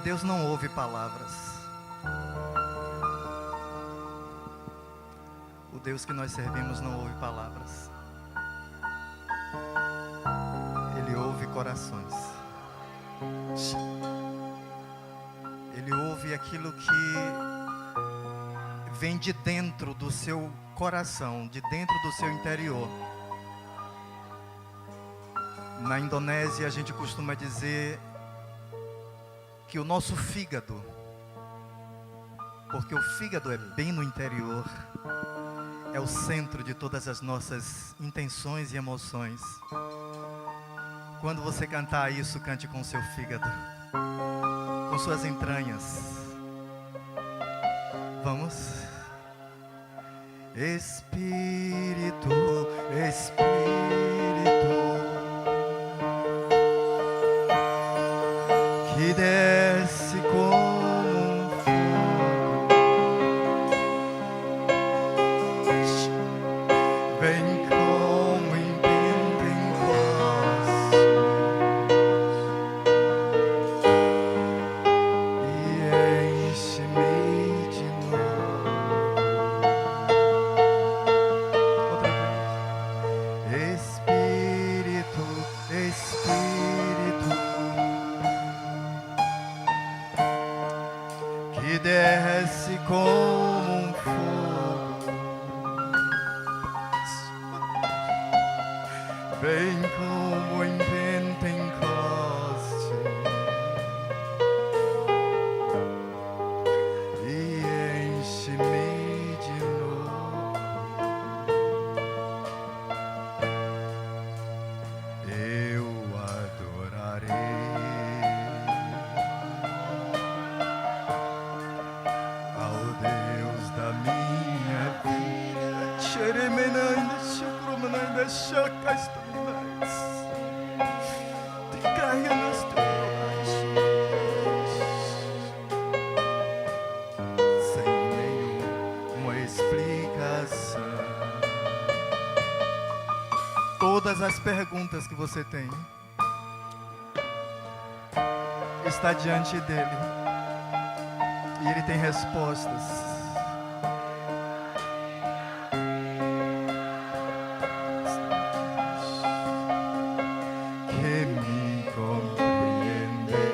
Deus não ouve palavras. O Deus que nós servimos não ouve palavras. Ele ouve corações. Ele ouve aquilo que vem de dentro do seu coração, de dentro do seu interior. Na Indonésia a gente costuma dizer que o nosso fígado, porque o fígado é bem no interior, é o centro de todas as nossas intenções e emoções. Quando você cantar isso, cante com seu fígado, com suas entranhas. Vamos? Espírito, Espírito, que desce como um fogo, vem como em Pentecostes e enche-me de novo. Outra vez. Espírito, Espírito, que desce como um fogo, vem como em Pentecoste e enche-me de novo. Eu adorarei ao Deus da minha vida. Xeremenanda, xucrumananda, xacastamais. Te caia nas tuas sem nenhuma explicação. Todas as perguntas que você tem está diante dele e ele tem respostas. Que me compreende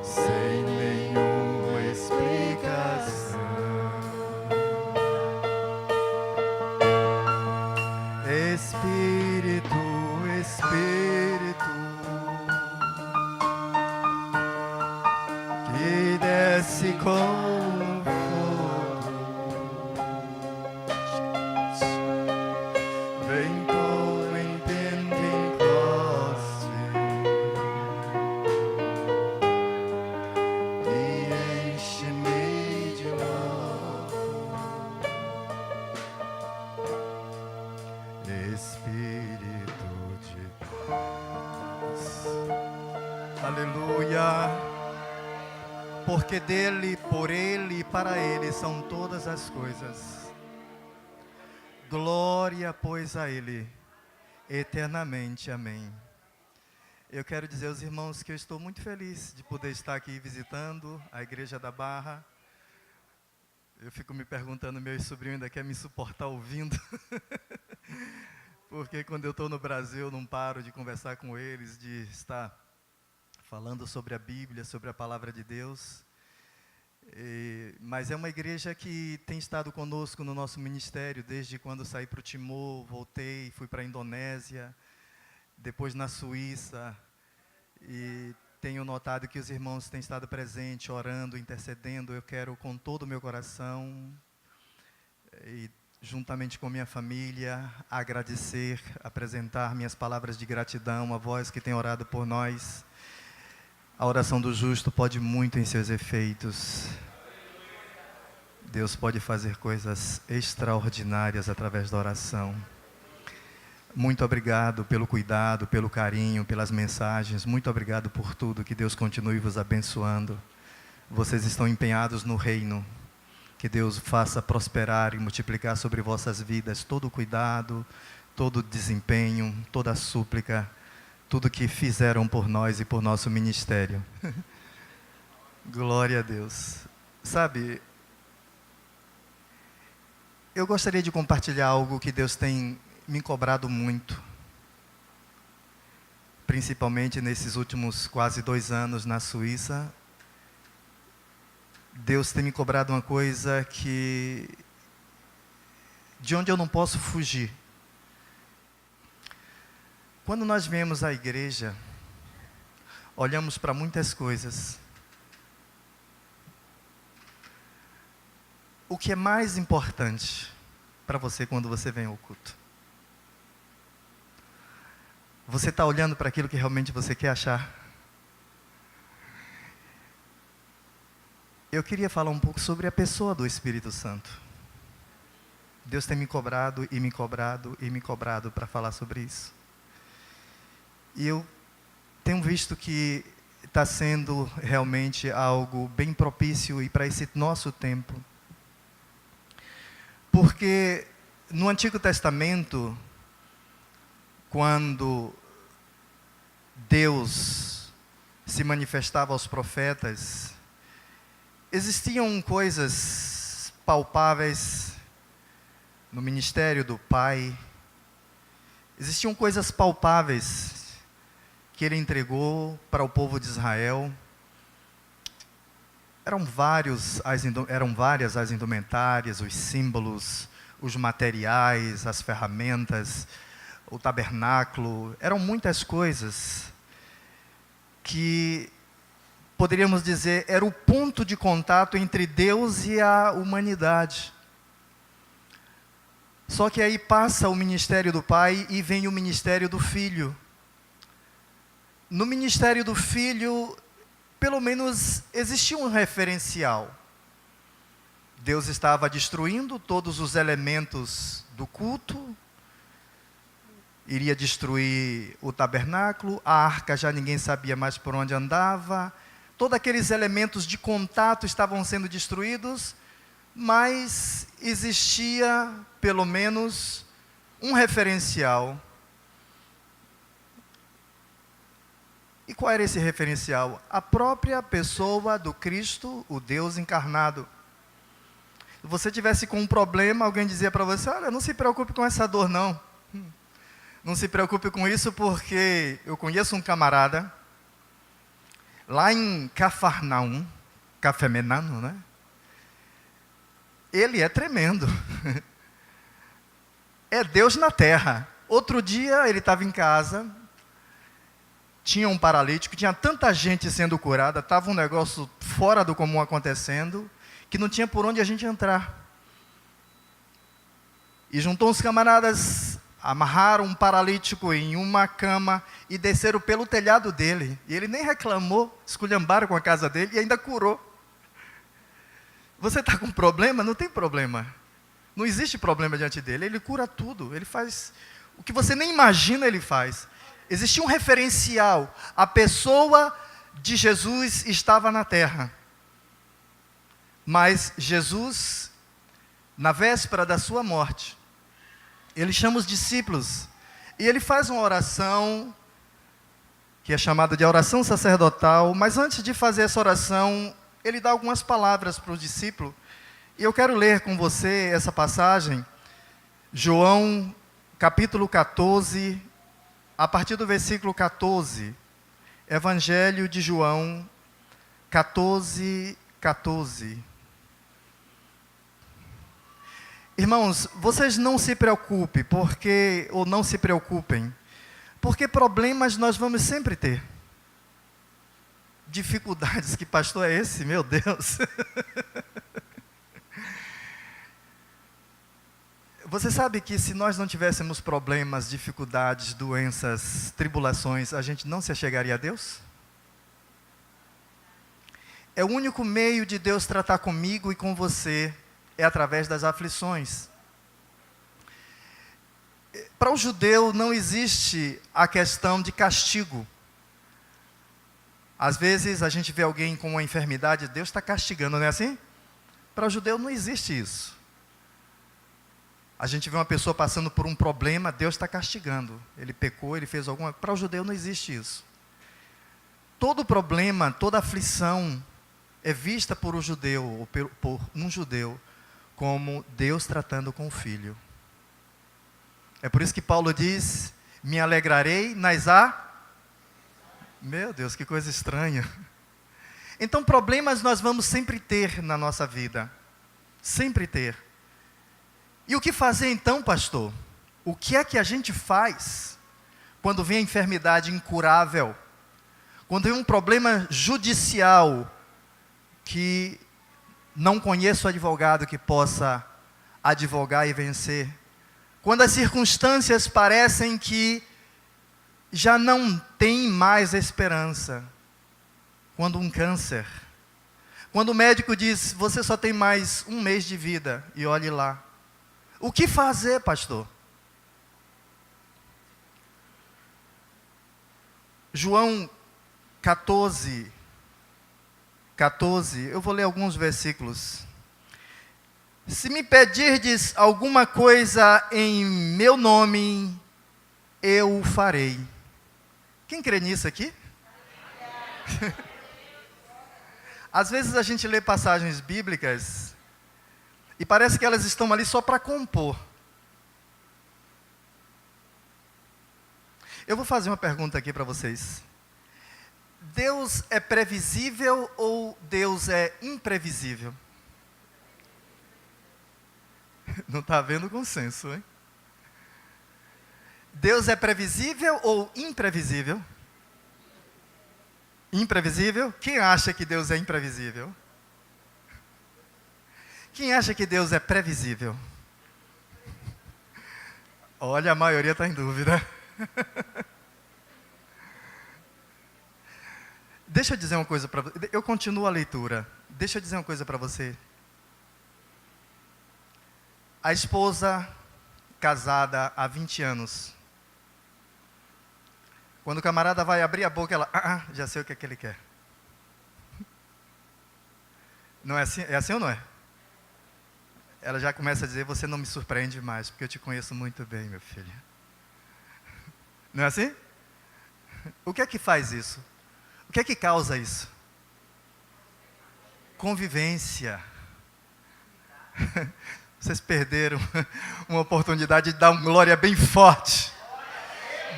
sem nenhuma explicação. Espírito, Espírito, que desce como fogo, vem como em Pentecoste e enche-me de novo. Espírito de Deus, aleluia, porque dele, por ele e para ele são todas as coisas. Glória, pois, a ele, eternamente, amém. Eu quero dizer aos irmãos que eu estou muito feliz de poder estar aqui visitando a Igreja da Barra. Eu fico me perguntando, meu sobrinho ainda quer me suportar ouvindo. Porque quando eu estou no Brasil, eu não paro de conversar com eles, de estar falando sobre a Bíblia, sobre a Palavra de Deus. Mas é uma igreja que tem estado conosco no nosso ministério, desde quando saí para o Timor, voltei, fui para a Indonésia, depois na Suíça, e tenho notado que os irmãos têm estado presentes, orando, intercedendo. Eu quero com todo o meu coração, e juntamente com minha família, agradecer, apresentar minhas palavras de gratidão, a voz que tem orado por nós. A oração do justo pode muito em seus efeitos. Deus pode fazer coisas extraordinárias através da oração. Muito obrigado pelo cuidado, pelo carinho, pelas mensagens. Muito obrigado por tudo. Que Deus continue vos abençoando. Vocês estão empenhados no reino. Que Deus faça prosperar e multiplicar sobre vossas vidas todo o cuidado, todo o desempenho, toda a súplica, tudo que fizeram por nós e por nosso ministério. Glória a Deus. Sabe, eu gostaria de compartilhar algo que Deus tem me cobrado muito, principalmente nesses últimos quase 2 anos na Suíça. Deus tem me cobrado uma coisa de onde eu não posso fugir. Quando nós viemos à igreja, olhamos para muitas coisas. O que é mais importante para você quando você vem ao culto? Você está olhando para aquilo que realmente você quer achar? Eu queria falar um pouco sobre a pessoa do Espírito Santo. Deus tem me cobrado e me cobrado e me cobrado para falar sobre isso. E eu tenho visto que está sendo realmente algo bem propício e para esse nosso tempo. Porque no Antigo Testamento, quando Deus se manifestava aos profetas, existiam coisas palpáveis no ministério do Pai, existiam coisas palpáveis que Ele entregou para o povo de Israel. Eram várias as indumentárias, os símbolos, os materiais, as ferramentas, o tabernáculo. Eram muitas coisas que, poderíamos dizer, era o ponto de contato entre Deus e a humanidade. Só que aí passa o ministério do Pai e vem o ministério do Filho. No ministério do Filho, pelo menos existia um referencial. Deus estava destruindo todos os elementos do culto, iria destruir o tabernáculo, a arca já ninguém sabia mais por onde andava, todos aqueles elementos de contato estavam sendo destruídos, mas existia pelo menos um referencial. E qual era esse referencial? A própria pessoa do Cristo, o Deus encarnado. Se você tivesse com um problema, alguém dizia para você: olha, não se preocupe com essa dor não. Não se preocupe com isso, porque eu conheço um camarada, lá em Cafarnaum, Cafemenano, né? Ele é tremendo. É Deus na terra. Outro dia ele estava em casa, tinha um paralítico, tinha tanta gente sendo curada, estava um negócio fora do comum acontecendo, que não tinha por onde a gente entrar. E juntou uns camaradas, amarraram um paralítico em uma cama e desceram pelo telhado dele. E ele nem reclamou, esculhambaram com a casa dele e ainda curou. Você está com problema? Não tem problema. Não existe problema diante dele. Ele cura tudo. Ele faz o que você nem imagina, ele faz. Existia um referencial. A pessoa de Jesus estava na terra. Mas Jesus, na véspera da sua morte, ele chama os discípulos e ele faz uma oração que é chamada de oração sacerdotal. Mas antes de fazer essa oração, ele dá algumas palavras para os discípulos. E eu quero ler com você essa passagem, João capítulo 14, a partir do versículo 14, Evangelho de João 14, 14. Irmãos, vocês não se preocupem, não se preocupem, porque problemas nós vamos sempre ter. Dificuldades, que pastor é esse? Meu Deus! Você sabe que se nós não tivéssemos problemas, dificuldades, doenças, tribulações, a gente não se achegaria a Deus? É o único meio de Deus tratar comigo e com você, é através das aflições. Para o judeu não existe a questão de castigo. Às vezes a gente vê alguém com uma enfermidade, Deus está castigando, não é assim? Para o judeu não existe isso. A gente vê uma pessoa passando por um problema, Deus está castigando. Ele pecou, ele fez alguma... Para o judeu não existe isso. Todo problema, toda aflição é vista por um judeu, ou por um judeu, como Deus tratando com o filho. É por isso que Paulo diz, me alegrarei nas Meu Deus, que coisa estranha. Então, problemas nós vamos sempre ter na nossa vida. Sempre ter. E o que fazer então, pastor? O que é que a gente faz quando vem a enfermidade incurável? Quando vem um problema judicial que não conheço advogado que possa advogar e vencer? Quando as circunstâncias parecem que já não tem mais esperança. Quando um câncer. Quando o médico diz, você só tem mais 1 mês de vida, e olhe lá. O que fazer, pastor? João 14, eu vou ler alguns versículos. Se me pedirdes alguma coisa em meu nome, eu o farei. Quem crê nisso aqui? Às vezes a gente lê passagens bíblicas e parece que elas estão ali só para compor. Eu vou fazer uma pergunta aqui para vocês. Deus é previsível ou Deus é imprevisível? Não está havendo consenso, hein? Deus é previsível ou imprevisível? Imprevisível? Quem acha que Deus é imprevisível? Quem acha que Deus é previsível? Olha, a maioria está em dúvida. Deixa eu dizer uma coisa para você. Eu continuo a leitura. Deixa eu dizer uma coisa para você. A esposa casada há 20 anos. Quando o camarada vai abrir a boca, ela, já sei o que é que ele quer. Não é assim? É assim ou não é? Ela já começa a dizer, você não me surpreende mais, porque eu te conheço muito bem, meu filho. Não é assim? O que é que faz isso? O que é que causa isso? Convivência. Vocês perderam uma oportunidade de dar uma glória bem forte.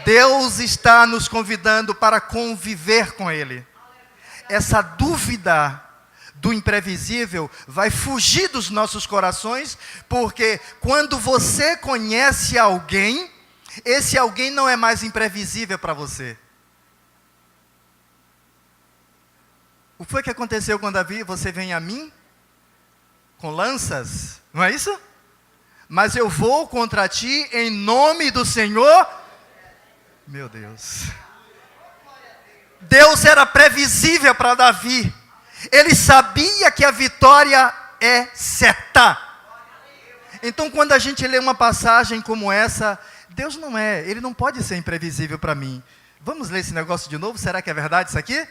Deus está nos convidando para conviver com Ele. Essa dúvida do imprevisível vai fugir dos nossos corações, porque quando você conhece alguém, esse alguém não é mais imprevisível para você. O que foi que aconteceu com Davi? Você vem a mim com lanças, não é isso? Mas eu vou contra ti em nome do Senhor. Meu Deus. Deus era previsível para Davi. Ele sabia que a vitória é certa. Então, quando a gente lê uma passagem como essa, Deus não é, Ele não pode ser imprevisível para mim. Vamos ler esse negócio de novo? Será que é verdade isso aqui?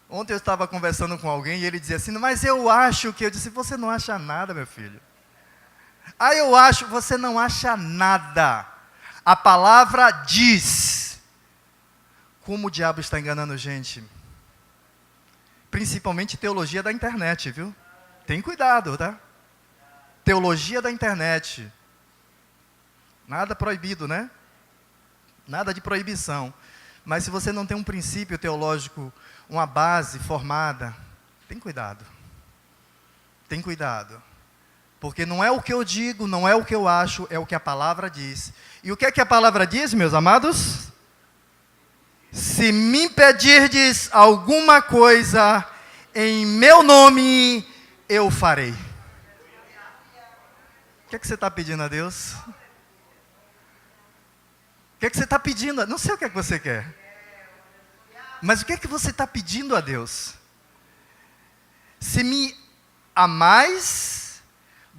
Ontem eu estava conversando com alguém e ele dizia assim, mas eu acho que... Eu disse, você não acha nada, meu filho. Eu acho, você não acha nada. A palavra diz. Como o diabo está enganando gente? Principalmente teologia da internet, viu? Tem cuidado, tá? Teologia da internet. Nada proibido, né? Nada de proibição. Mas se você não tem um princípio teológico, uma base formada, tem cuidado. Tem cuidado. Porque não é o que eu digo, não é o que eu acho, é o que a palavra diz. E o que é que a palavra diz, meus amados? Se me pedirdes alguma coisa em meu nome, eu farei. O que é que você está pedindo a Deus? O que é que você está pedindo? Não sei o que é que você quer. Mas o que é que você está pedindo a Deus? Se me amais,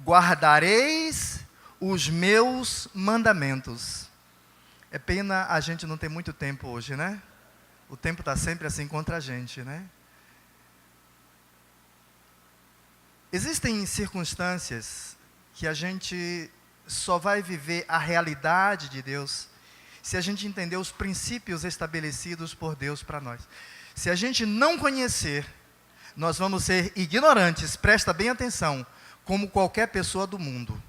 guardareis os meus mandamentos. É pena a gente não ter muito tempo hoje, né? O tempo está sempre assim contra a gente, né? Existem circunstâncias que a gente só vai viver a realidade de Deus se a gente entender os princípios estabelecidos por Deus para nós. Se a gente não conhecer, nós vamos ser ignorantes, presta bem atenção, como qualquer pessoa do mundo.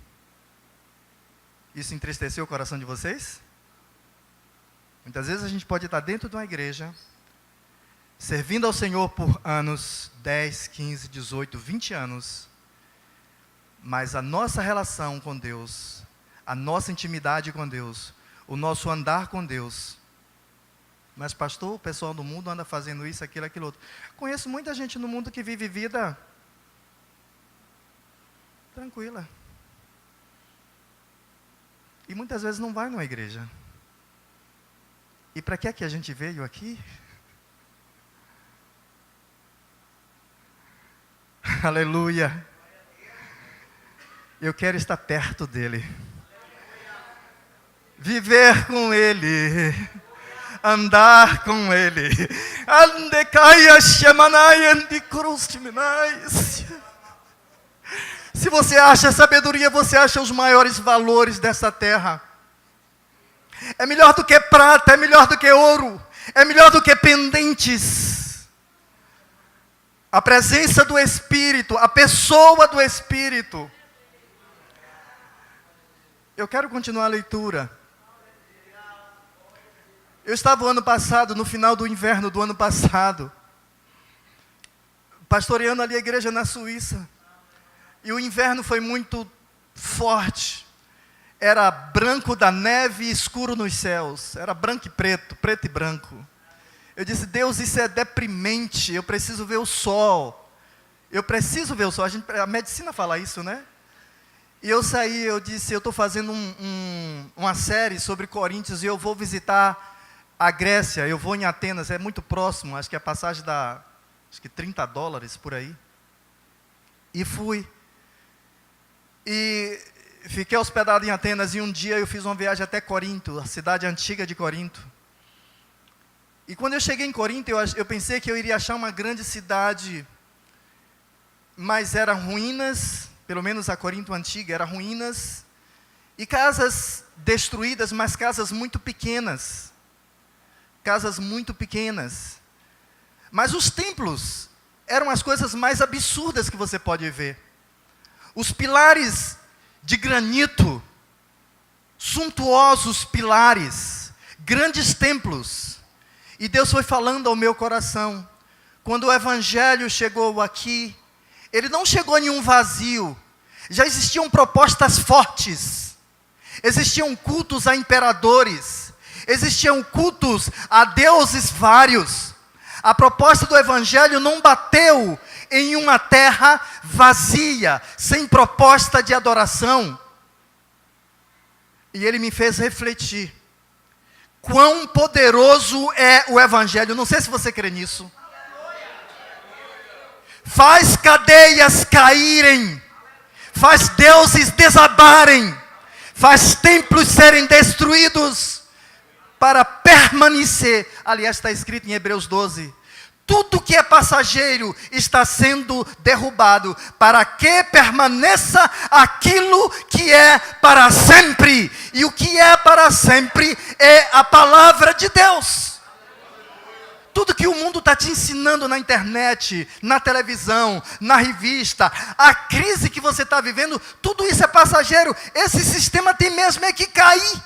Isso entristeceu o coração de vocês? Muitas vezes a gente pode estar dentro de uma igreja, servindo ao Senhor por anos, 10, 15, 18, 20 anos, mas a nossa relação com Deus, a nossa intimidade com Deus, o nosso andar com Deus. Mas pastor, o pessoal do mundo anda fazendo isso, aquilo outro. Conheço muita gente no mundo que vive vida tranquila. E muitas vezes não vai numa igreja. E para que é que a gente veio aqui? Aleluia. Eu quero estar perto dele. Viver com ele. Andar com ele. Se você acha sabedoria, você acha os maiores valores dessa terra. É melhor do que prata, é melhor do que ouro, é melhor do que pendentes. A presença do Espírito, a pessoa do Espírito. Eu quero continuar a leitura. Eu estava o ano passado, no final do inverno do ano passado, pastoreando ali a igreja na Suíça. E o inverno foi muito forte. Era branco da neve e escuro nos céus. Era branco e preto, preto e branco. Eu disse, Deus, isso é deprimente, eu preciso ver o sol. Eu preciso ver o sol. A medicina fala isso, né? E eu saí, eu disse, eu estou fazendo uma série sobre Coríntios e eu vou visitar a Grécia, eu vou em Atenas, é muito próximo, acho que a passagem dá, acho que $30 por aí. E fui. E fiquei hospedado em Atenas e um dia eu fiz uma viagem até Corinto, a cidade antiga de Corinto. E quando eu cheguei em Corinto, eu pensei que eu iria achar uma grande cidade, mas eram ruínas, pelo menos a Corinto antiga, eram ruínas, e casas destruídas, mas casas muito pequenas. Casas muito pequenas. Mas os templos eram as coisas mais absurdas que você pode ver. Os pilares de granito, suntuosos pilares, grandes templos. E Deus foi falando ao meu coração. Quando o Evangelho chegou aqui, ele não chegou em um vazio. Já existiam propostas fortes. Existiam cultos a imperadores. Existiam cultos a deuses vários. A proposta do Evangelho não bateu em uma terra vazia, sem proposta de adoração. E ele me fez refletir. Quão poderoso é o Evangelho. Não sei se você crê nisso. Faz cadeias caírem. Faz deuses desabarem. Faz templos serem destruídos. Para permanecer, aliás está escrito em Hebreus 12, tudo que é passageiro está sendo derrubado, para que permaneça aquilo que é para sempre, e o que é para sempre é a palavra de Deus. Tudo que o mundo está te ensinando na internet, na televisão, na revista, a crise que você está vivendo, tudo isso é passageiro, esse sistema tem mesmo é que cair.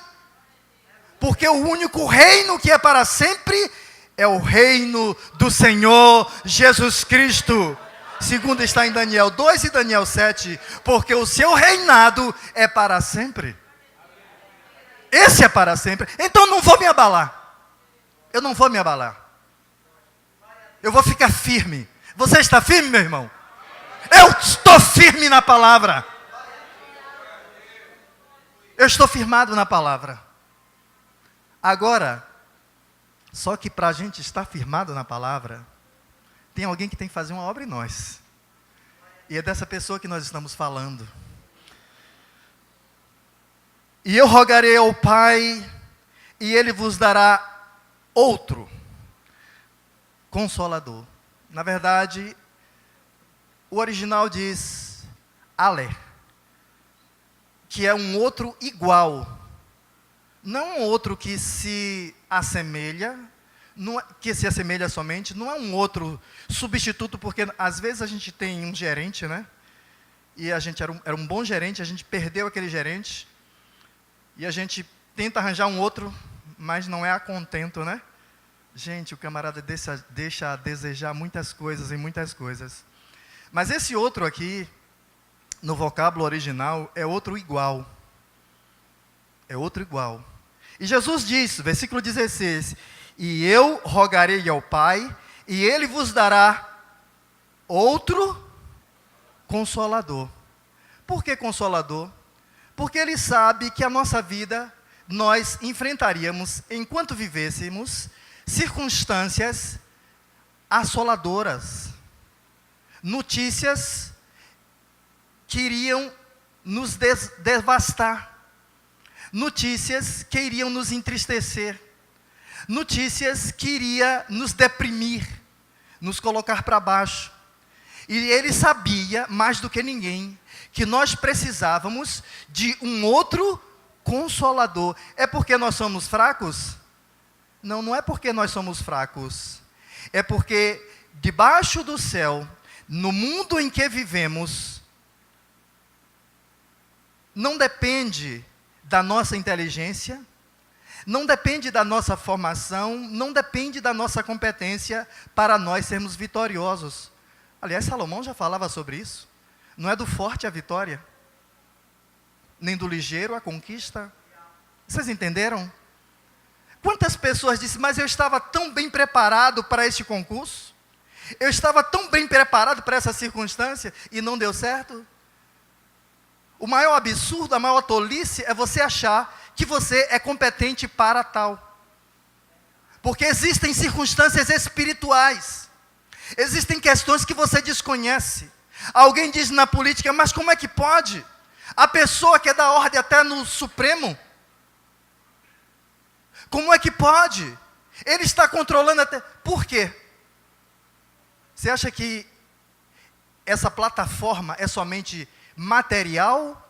Porque o único reino que é para sempre é o reino do Senhor Jesus Cristo. Segundo está em Daniel 2 e Daniel 7. Porque o seu reinado é para sempre. Esse é para sempre. Então não vou me abalar. Eu não vou me abalar. Eu vou ficar firme. Você está firme, meu irmão? Eu estou firme na palavra. Eu estou firmado na palavra. Agora, só que para a gente estar firmado na palavra, tem alguém que tem que fazer uma obra em nós. E é dessa pessoa que nós estamos falando. E eu rogarei ao Pai, e Ele vos dará outro Consolador. Na verdade, o original diz Ale, que é um outro igual. Não um outro que se assemelha, que se assemelha somente, não é um outro substituto, porque às vezes a gente tem um gerente, né? E a gente era um bom gerente, a gente perdeu aquele gerente, e a gente tenta arranjar um outro, mas não é a contento, né? Gente, o camarada deixa a desejar muitas coisas e muitas coisas. Mas esse outro aqui, no vocábulo original, é outro igual. É outro igual. E Jesus diz, versículo 16, e eu rogarei ao Pai, e Ele vos dará outro Consolador. Por que Consolador? Porque Ele sabe que a nossa vida, nós enfrentaríamos, enquanto vivêssemos, circunstâncias assoladoras, notícias que iriam nos devastar, notícias que iriam nos entristecer, notícias que iriam nos deprimir, nos colocar para baixo. E Ele sabia, mais do que ninguém, que nós precisávamos de um outro Consolador. É porque nós somos fracos? Não, não é porque nós somos fracos. É porque debaixo do céu, no mundo em que vivemos, não depende da nossa inteligência, não depende da nossa formação, não depende da nossa competência para nós sermos vitoriosos. Aliás, Salomão já falava sobre isso. Não é do forte a vitória, nem do ligeiro a conquista. Vocês entenderam? Quantas pessoas disseram, mas eu estava tão bem preparado para este concurso, eu estava tão bem preparado para essa circunstância, e não deu certo? O maior absurdo, a maior tolice é você achar que você é competente para tal. Porque existem circunstâncias espirituais, existem questões que você desconhece. Alguém diz na política, mas como é que pode? A pessoa que é da ordem até no Supremo, como é que pode? Ele está controlando até... Por quê? Você acha que essa plataforma é somente material,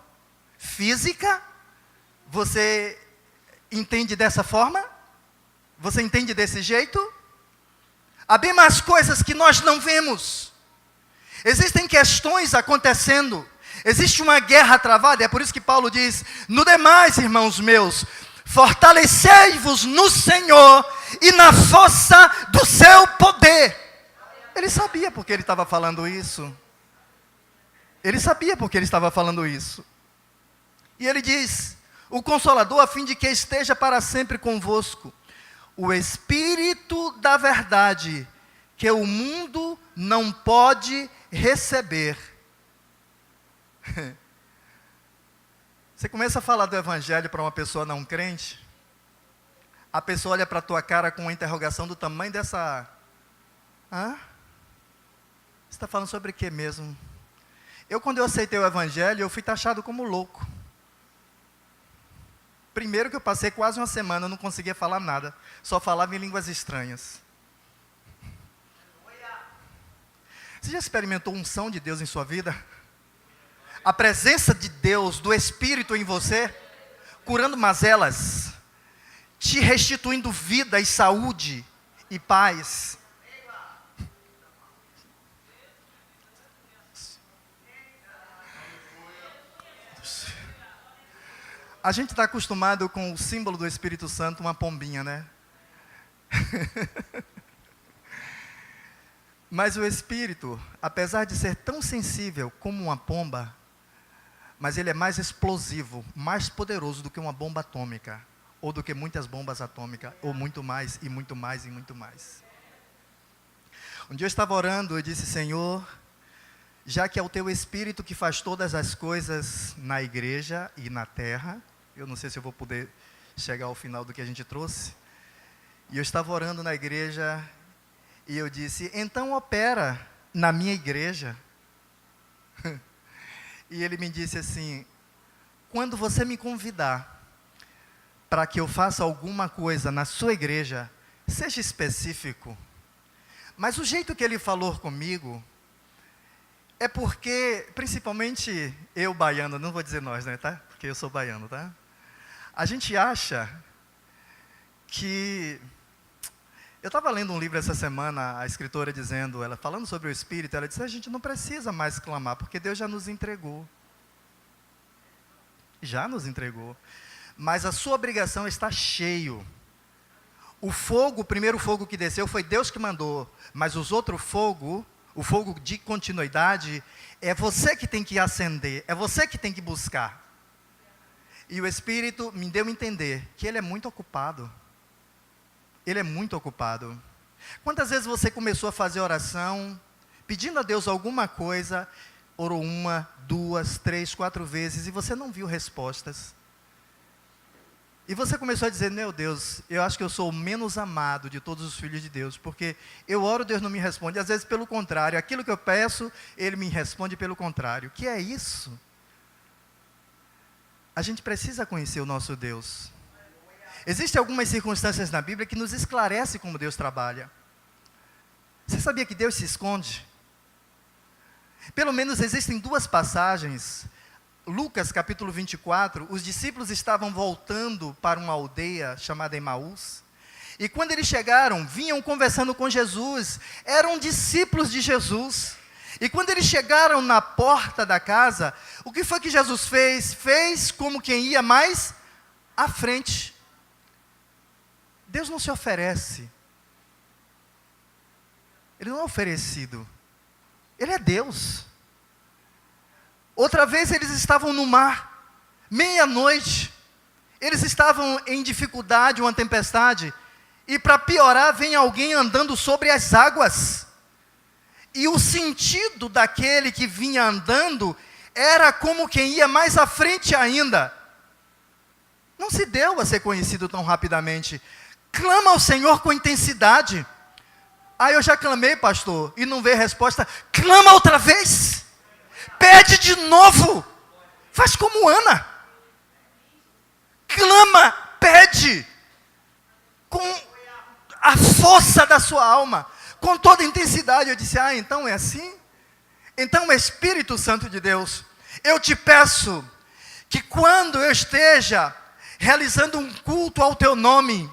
física? Você entende dessa forma? Você entende desse jeito? Há bem mais coisas que nós não vemos. Existem questões acontecendo. Existe uma guerra travada. É por isso que Paulo diz, no demais, irmãos meus, fortalecei-vos no Senhor e na força do seu poder. Ele sabia porque ele estava falando isso. Ele sabia porque ele estava falando isso. E ele diz, o Consolador, a fim de que esteja para sempre convosco, o Espírito da verdade, que o mundo não pode receber. Você começa a falar do Evangelho para uma pessoa não crente, a pessoa olha para a tua cara com uma interrogação do tamanho dessa... Hã? Você está falando sobre o que mesmo? Quando eu aceitei o Evangelho, eu fui taxado como louco. Primeiro que eu passei quase uma semana, eu não conseguia falar nada, só falava em línguas estranhas. Você já experimentou a unção de Deus em sua vida? A presença de Deus, do Espírito em você, curando mazelas, te restituindo vida e saúde e paz. A gente está acostumado com o símbolo do Espírito Santo, uma pombinha, né? Mas o Espírito, apesar de ser tão sensível como uma pomba, mas ele é mais explosivo, mais poderoso do que uma bomba atômica, ou do que muitas bombas atômicas, ou muito mais, e muito mais, e muito mais. Um dia eu estava orando, eu disse, Senhor, já que é o Teu Espírito que faz todas as coisas na igreja e na terra, eu não sei se eu vou poder chegar ao final do que a gente trouxe, e eu estava orando na igreja, e eu disse, então opera na minha igreja. E ele me disse assim, quando você me convidar para que eu faça alguma coisa na sua igreja, seja específico. Mas o jeito que ele falou comigo, é porque, principalmente eu baiano, não vou dizer nós, né, tá? porque eu sou baiano, tá? A gente acha que... Eu estava lendo um livro essa semana, a escritora dizendo, ela falando sobre o Espírito, ela disse, a gente não precisa mais clamar, porque Deus já nos entregou. Já nos entregou. Mas a sua obrigação está cheio. O fogo, o primeiro fogo que desceu foi Deus que mandou, mas os outros fogo, o fogo de continuidade, é você que tem que acender, é você que tem que buscar. E o Espírito me deu a entender que Ele é muito ocupado. Ele é muito ocupado. Quantas vezes você começou a fazer oração, pedindo a Deus alguma coisa, orou 1, 2, 3, 4 vezes, e você não viu respostas? E você começou a dizer, meu Deus, eu acho que eu sou o menos amado de todos os filhos de Deus, porque eu oro, Deus não me responde, às vezes pelo contrário, aquilo que eu peço, Ele me responde pelo contrário. O que é isso? A gente precisa conhecer o nosso Deus. Existem algumas circunstâncias na Bíblia que nos esclarecem como Deus trabalha. Você sabia que Deus se esconde? Pelo menos existem 2 passagens. Lucas capítulo 24, os discípulos estavam voltando para uma aldeia chamada Emaús. E quando eles chegaram, vinham conversando com Jesus. Eram discípulos de Jesus. E quando eles chegaram na porta da casa, o que foi que Jesus fez? Fez como quem ia mais à frente. Deus não se oferece. Ele não é oferecido. Ele é Deus. Outra vez eles estavam no mar, meia-noite. Eles estavam em dificuldade, uma tempestade. E para piorar, vem alguém andando sobre as águas. E o sentido daquele que vinha andando era como quem ia mais à frente ainda. Não se deu a ser conhecido tão rapidamente. Clama ao Senhor com intensidade. Eu já clamei, pastor, e não veio resposta. Clama outra vez. Pede de novo. Faz como Ana. Clama, pede. Com a força da sua alma. Com toda a intensidade. Eu disse, então é assim? Então, Espírito Santo de Deus, eu te peço que quando eu esteja realizando um culto ao teu nome,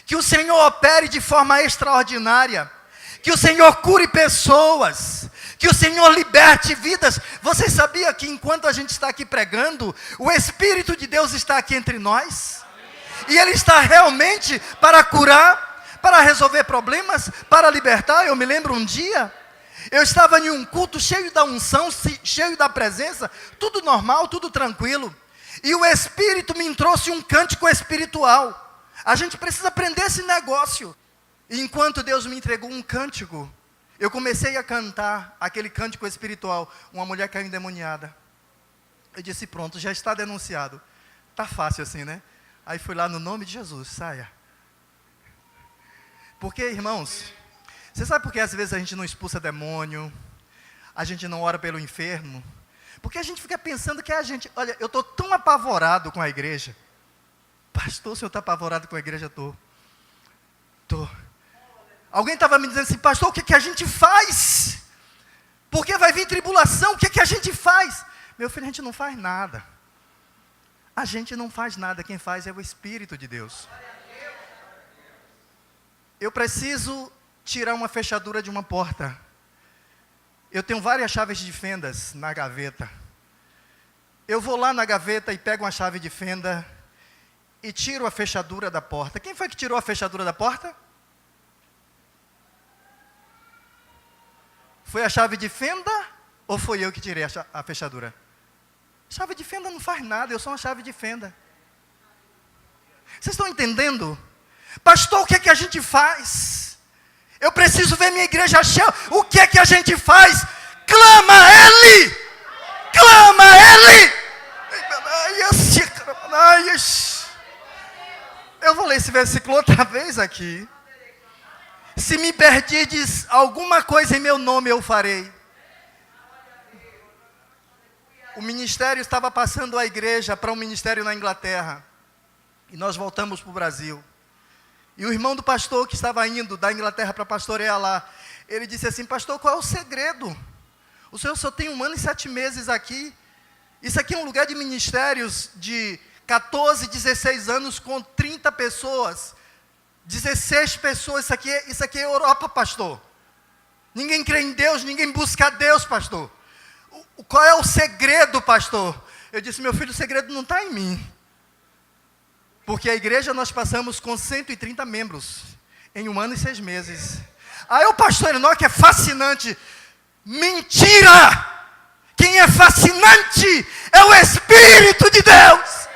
que o Senhor opere de forma extraordinária, que o Senhor cure pessoas, que o Senhor liberte vidas. Você sabia que enquanto a gente está aqui pregando, o Espírito de Deus está aqui entre nós? E Ele está realmente para curar, para resolver problemas, para libertar. Eu me lembro um dia, eu estava em um culto cheio da unção, cheio da presença, tudo normal, tudo tranquilo. E o Espírito me trouxe um cântico espiritual. A gente precisa aprender esse negócio. E enquanto Deus me entregou um cântico, eu comecei a cantar aquele cântico espiritual. Uma mulher caiu endemoniada. Eu disse, pronto, já está denunciado. Tá fácil assim, né? Aí fui lá no nome de Jesus, saia. Porque, irmãos, você sabe por que às vezes a gente não expulsa demônio? A gente não ora pelo enfermo? Porque a gente fica pensando que a gente... Olha, eu estou tão apavorado com a igreja. Pastor, o senhor está apavorado com a igreja? Estou. Alguém estava me dizendo assim, pastor, o que a gente faz? Porque vai vir tribulação, o que a gente faz? Meu filho, a gente não faz nada. A gente não faz nada, quem faz é o Espírito de Deus. Eu preciso tirar uma fechadura de uma porta. Eu tenho várias chaves de fendas na gaveta. Eu vou lá na gaveta e pego uma chave de fenda e tiro a fechadura da porta. Quem foi que tirou a fechadura da porta? Foi a chave de fenda ou foi eu que tirei a fechadura? Chave de fenda não faz nada, eu sou uma chave de fenda. Vocês estão entendendo? Pastor, o que é que a gente faz? Eu preciso ver minha igreja cheia. O que é que a gente faz? Clama a Ele! Clama a Ele! Eu vou ler esse versículo outra vez aqui. Se me pedirdes alguma coisa em meu nome, eu farei. O ministério estava passando a igreja para um ministério na Inglaterra. E nós voltamos para o Brasil. E o irmão do pastor que estava indo da Inglaterra para pastorear lá, ele disse assim, pastor, qual é o segredo? O senhor só tem 1 ano e 7 meses aqui. Isso aqui é um lugar de ministérios de 14, 16 anos com 30 pessoas. 16 pessoas, isso aqui é Europa, pastor. Ninguém crê em Deus, ninguém busca a Deus, pastor. Qual é o segredo, pastor? Eu disse, meu filho, o segredo não está em mim. Porque a igreja nós passamos com 130 membros em 1 ano e 6 meses. Aí o pastor Enoque é fascinante. Mentira! Quem é fascinante é o Espírito de Deus.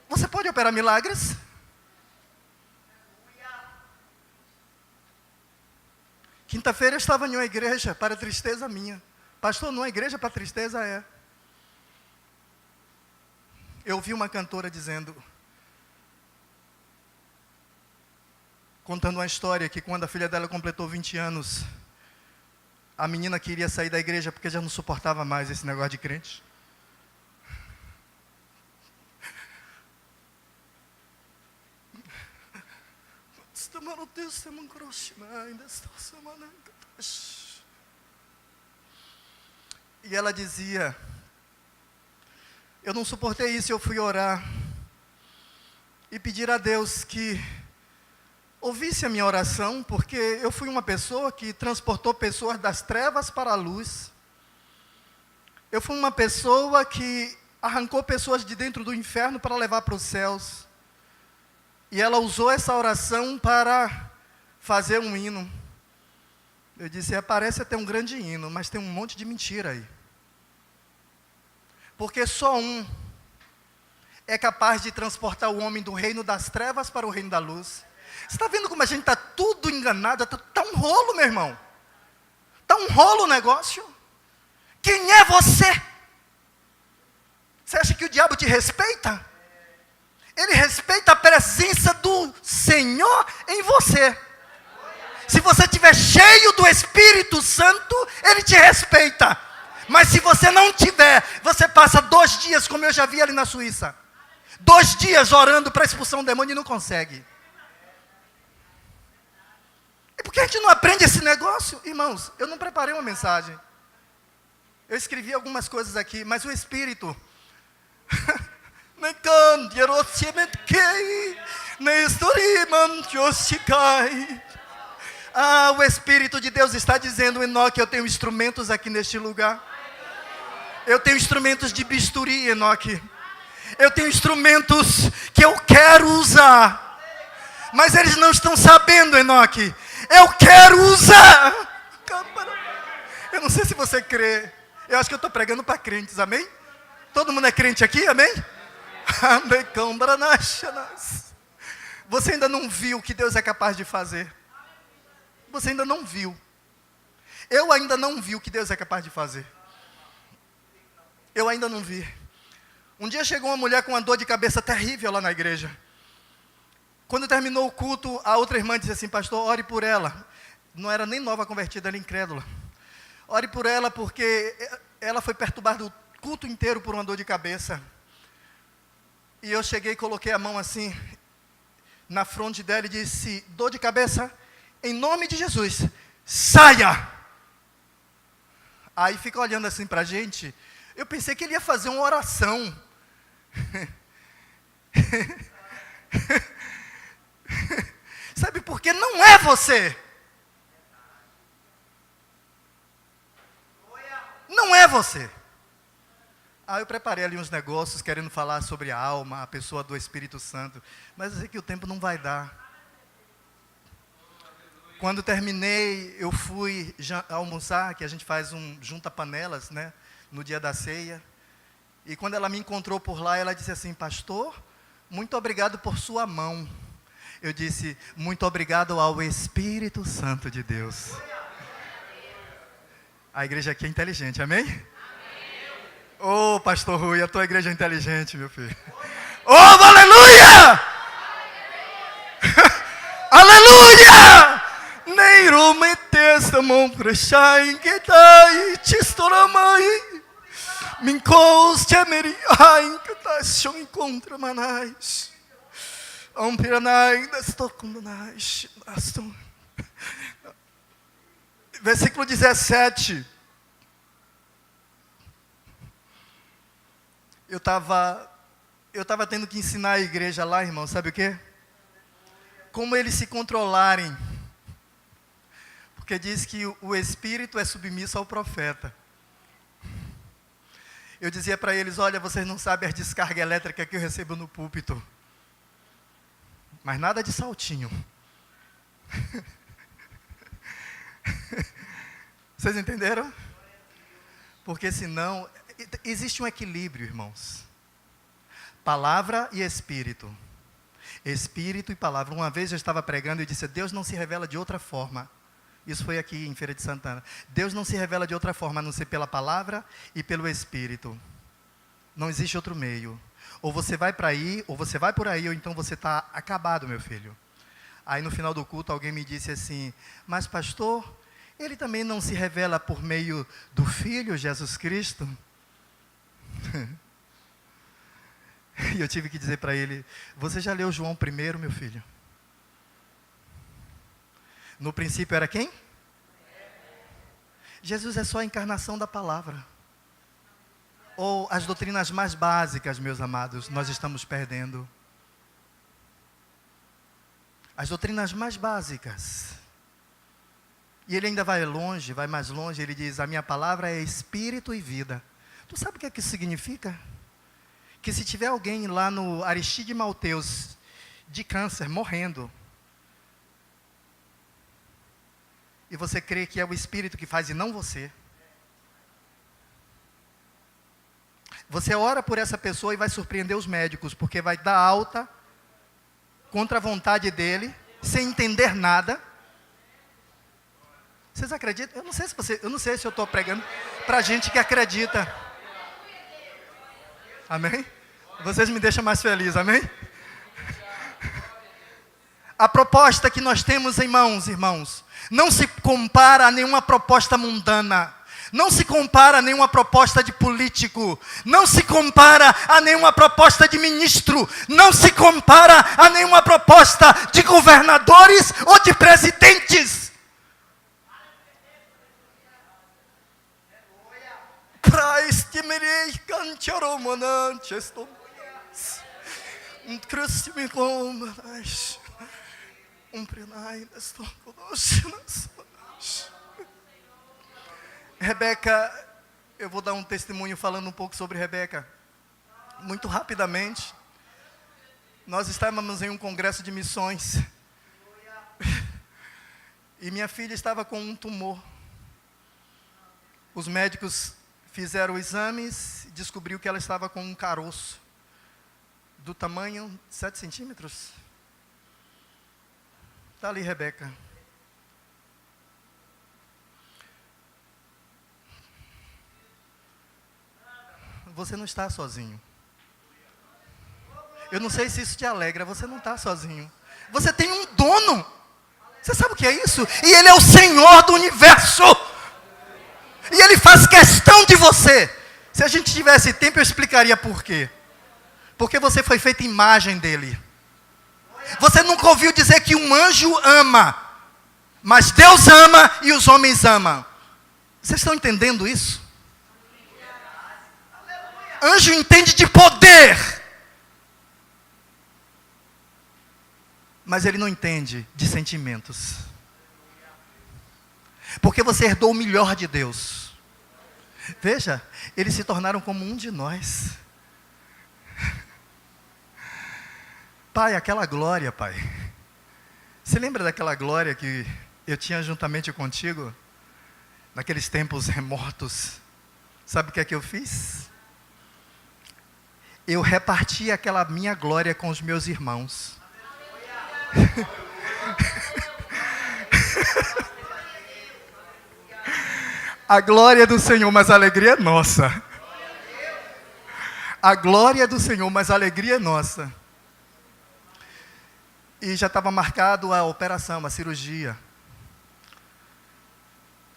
Você pode operar milagres? Quinta-feira eu estava em uma igreja, para tristeza minha. Pastor, numa igreja para tristeza é. Eu ouvi uma cantora dizendo, contando uma história que quando a filha dela completou 20 anos, a menina queria sair da igreja porque já não suportava mais esse negócio de crente. E ela dizia, eu não suportei isso, eu fui orar e pedir a Deus que ouvisse a minha oração, porque eu fui uma pessoa que transportou pessoas das trevas para a luz. Eu fui uma pessoa que arrancou pessoas de dentro do inferno para levar para os céus. E ela usou essa oração para fazer um hino. Eu disse, parece até um grande hino, mas tem um monte de mentira aí. Porque só um é capaz de transportar o homem do reino das trevas para o reino da luz. Você está vendo como a gente está tudo enganado? Está um rolo, meu irmão. Está um rolo o negócio. Quem é você? Você acha que o diabo te respeita? Ele respeita a presença do Senhor em você. Se você estiver cheio do Espírito Santo, Ele te respeita. Mas se você não tiver, você passa 2 dias, como eu já vi ali na Suíça. 2 dias orando para expulsar um demônio e não consegue. E por que a gente não aprende esse negócio? Irmãos, eu não preparei uma mensagem. Eu escrevi algumas coisas aqui, mas o Espírito... o Espírito de Deus está dizendo, Enoque, eu tenho instrumentos aqui neste lugar. Eu tenho instrumentos de bisturi, Enoque. Eu tenho instrumentos que eu quero usar. Mas eles não estão sabendo, Enoque. Eu quero usar. Eu não sei se você crê. Eu acho que eu estou pregando para crentes, amém? Todo mundo é crente aqui, amém? Você ainda não viu o que Deus é capaz de fazer. Você ainda não viu. Eu ainda não vi o que Deus é capaz de fazer. Eu ainda não vi. Um dia chegou uma mulher com uma dor de cabeça terrível lá na igreja. Quando terminou o culto, a outra irmã disse assim, pastor, ore por ela. Não era nem nova convertida, era incrédula. Ore por ela porque ela foi perturbada o culto inteiro por uma dor de cabeça. E eu cheguei e coloquei a mão assim, na fronte dela e disse, dor de cabeça, em nome de Jesus, saia! Aí fica olhando assim para a gente, eu pensei que ele ia fazer uma oração. Sabe por quê? Não é você. Não é você. Aí eu preparei ali uns negócios, querendo falar sobre a alma, a pessoa do Espírito Santo. Mas eu sei que o tempo não vai dar. Quando terminei, eu fui almoçar, que a gente faz junta panelas, né? No dia da ceia. E quando ela me encontrou por lá, ela disse assim, pastor, muito obrigado por sua mão. Eu disse, muito obrigado ao Espírito Santo de Deus. A igreja aqui é inteligente, amém? Ô, pastor Rui, a tua igreja é inteligente, meu filho. Oh, aleluia! Aleluia! Neiro metesta mão prechai que dai tistoramai. Mincos temeri ai que taxo encontra manais. Ampiranai das tocundanais. Versículo 17. Eu estava tendo que ensinar a igreja lá, irmão, sabe o quê? Como eles se controlarem. Porque diz que o espírito é submisso ao profeta. Eu dizia para eles, olha, vocês não sabem as descargas elétricas que eu recebo no púlpito. Mas nada de saltinho. Vocês entenderam? Porque senão, existe um equilíbrio, irmãos. Palavra e espírito. Espírito e palavra. Uma vez eu estava pregando e disse, Deus não se revela de outra forma. Isso foi aqui em Feira de Santana. Deus não se revela de outra forma, a não ser pela palavra e pelo Espírito. Não existe outro meio. Ou você vai para aí, ou você vai por aí, ou então você está acabado, meu filho. Aí no final do culto alguém me disse assim, mas pastor, ele também não se revela por meio do Filho, Jesus Cristo? E eu tive que dizer para ele, você já leu João 1, meu filho? No princípio era quem? Jesus é só a encarnação da palavra. Ou as doutrinas mais básicas, meus amados, nós estamos perdendo. As doutrinas mais básicas. E ele ainda vai longe, vai mais longe, ele diz, a minha palavra é espírito e vida. Tu sabe o que é que isso significa? Que se tiver alguém lá no Aristide Malteus, de câncer, morrendo, e você crê que é o Espírito que faz e não você. Você ora por essa pessoa e vai surpreender os médicos, porque vai dar alta contra a vontade dele, sem entender nada. Vocês acreditam? Eu não sei se eu estou pregando para gente que acredita. Amém? Vocês me deixam mais feliz, amém? A proposta que nós temos em mãos, irmãos, não se compara a nenhuma proposta mundana. Não se compara a nenhuma proposta de político. Não se compara a nenhuma proposta de ministro. Não se compara a nenhuma proposta de governadores ou de presidentes. Rebeca, eu vou dar um testemunho falando um pouco sobre Rebeca. Muito rapidamente. Nós estávamos em um congresso de missões. E minha filha estava com um tumor. Os médicos fizeram exames e descobriu que ela estava com um caroço. Do tamanho de 7 centímetros. Está ali, Rebeca. Você não está sozinho. Eu não sei se isso te alegra, você não está sozinho. Você tem um dono. Você sabe o que é isso? E Ele é o Senhor do universo. E Ele faz questão de você. Se a gente tivesse tempo, eu explicaria por quê. Porque você foi feita imagem dEle. Você nunca ouviu dizer que um anjo ama. Mas Deus ama e os homens amam. Vocês estão entendendo isso? Anjo entende de poder. Mas ele não entende de sentimentos. Porque você herdou o melhor de Deus. Veja, eles se tornaram como um de nós. Pai, aquela glória, Pai. Você lembra daquela glória que eu tinha juntamente contigo? Naqueles tempos remotos. Sabe o que é que eu fiz? Eu reparti aquela minha glória com os meus irmãos. A glória do Senhor, mas a alegria é nossa. A glória do Senhor, mas a alegria é nossa. E já estava marcado a operação, a cirurgia.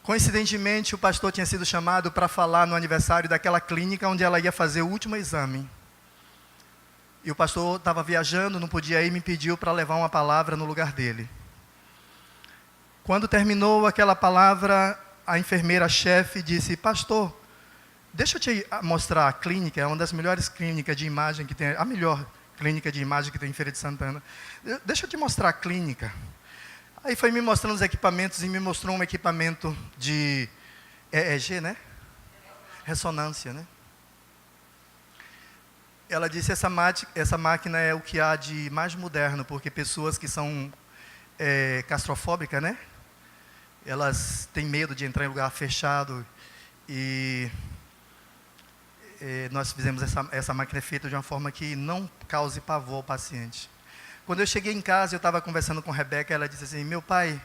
Coincidentemente, o pastor tinha sido chamado para falar no aniversário daquela clínica onde ela ia fazer o último exame. E o pastor estava viajando, não podia ir, me pediu para levar uma palavra no lugar dele. Quando terminou aquela palavra, a enfermeira-chefe disse: pastor, deixa eu te mostrar a clínica, é uma das melhores clínicas de imagem que tem, a melhor clínica de imagem que tem em Feira de Santana. Deixa eu te mostrar a clínica. Aí foi me mostrando os equipamentos e me mostrou um equipamento de EEG, né? Ressonância, né? Ela disse: essa máquina é o que há de mais moderno, porque pessoas que são claustrofóbicas, né? Elas têm medo de entrar em lugar fechado e nós fizemos essa máquina feita de uma forma que não cause pavor ao paciente. Quando eu cheguei em casa, eu estava conversando com a Rebeca, ela disse assim: meu pai,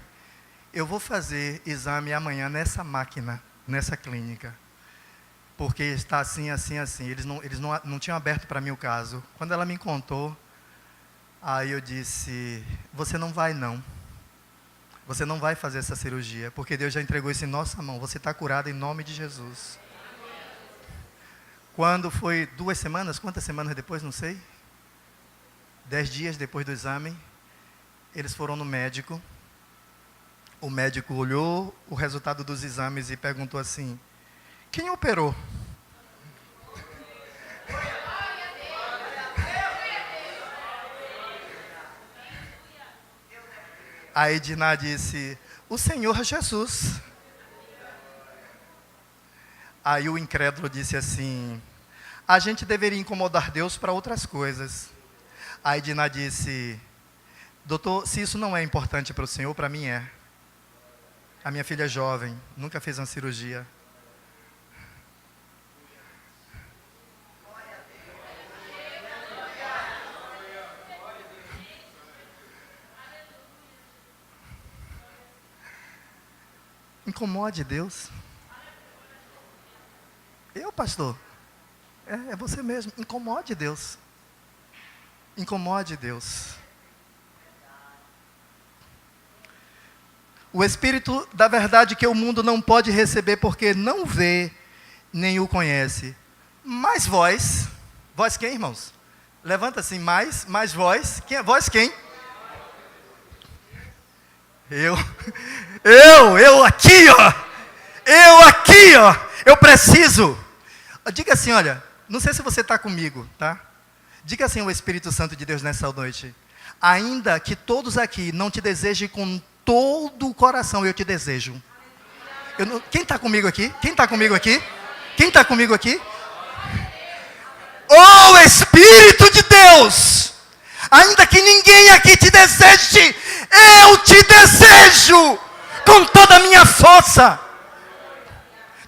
eu vou fazer exame amanhã nessa máquina, nessa clínica, porque está assim, assim, assim. Eles não tinham aberto para mim o caso. Quando ela me contou, aí eu disse: você não vai não. Você não vai fazer essa cirurgia, porque Deus já entregou isso em nossa mão. Você está curado em nome de Jesus. Quando foi 2 semanas, quantas semanas depois, não sei. 10 dias depois do exame, eles foram no médico. O médico olhou o resultado dos exames e perguntou assim: quem operou? A Edna disse: o Senhor Jesus. Aí o incrédulo disse assim: a gente deveria incomodar Deus para outras coisas. A Edna disse: doutor, se isso não é importante para o senhor, para mim é. A minha filha é jovem, nunca fez uma cirurgia. Incomode Deus. Eu, pastor? É você mesmo. Incomode Deus. Incomode Deus. O Espírito da verdade que o mundo não pode receber porque não vê nem o conhece. Mas vós quem, irmãos? Levanta assim, mais vós. Quem é vós quem? Eu aqui, ó. Eu preciso. Diga assim, olha, não sei se você está comigo, tá? Diga assim ao Espírito Santo de Deus nessa noite: ainda que todos aqui não te desejem com todo o coração, eu te desejo. Quem está comigo aqui? Quem está comigo aqui? Quem está comigo aqui? Oh, Espírito de Deus! Ainda que ninguém aqui te deseje, eu te desejo com toda a minha força.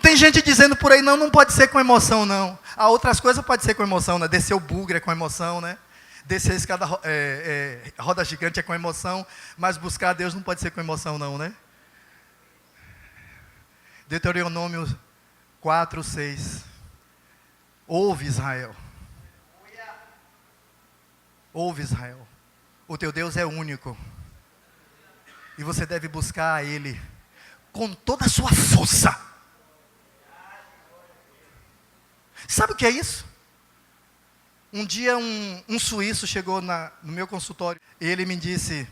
Tem gente dizendo por aí: não pode ser com emoção, não. Há outras coisas pode ser com emoção, né? Descer o bugre é com emoção, né? Descer a escada roda gigante é com emoção, mas buscar a Deus não pode ser com emoção, não, né? Deuteronômio 4:6. Ouve, Israel. Ouve, Israel. O teu Deus é único. E você deve buscar a Ele com toda a sua força. Sabe o que é isso? Um dia um suíço chegou no meu consultório e ele me disse: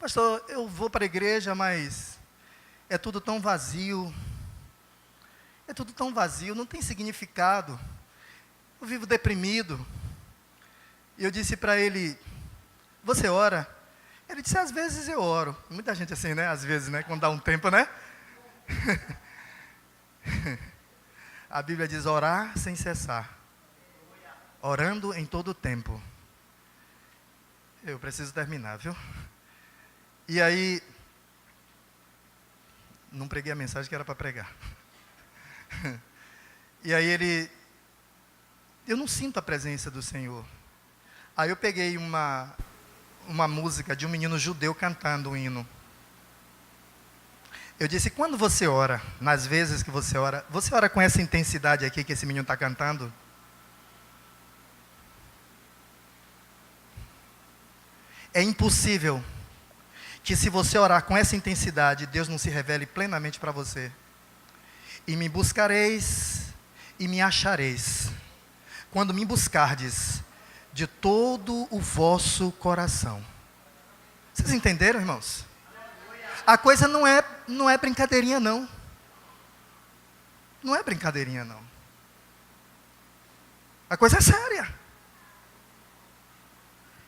pastor, eu vou para a igreja, mas é tudo tão vazio. É tudo tão vazio, não tem significado. Eu vivo deprimido. E eu disse para ele: você ora? Ele disse: às vezes eu oro. Muita gente assim, né? Às vezes, né? Quando dá um tempo, né? A Bíblia diz: orar sem cessar. Orando em todo o tempo. Eu preciso terminar, viu? E aí, não preguei a mensagem que era para pregar. E aí eu não sinto a presença do Senhor. Aí eu peguei uma música de um menino judeu cantando um hino. Eu disse: quando você ora, nas vezes que você ora com essa intensidade aqui que esse menino está cantando? É impossível que, se você orar com essa intensidade, Deus não se revele plenamente para você. E me buscareis e me achareis, quando me buscardes de todo o vosso coração. Vocês entenderam, irmãos? A coisa não é brincadeirinha, não. Não é brincadeirinha, não. A coisa é séria.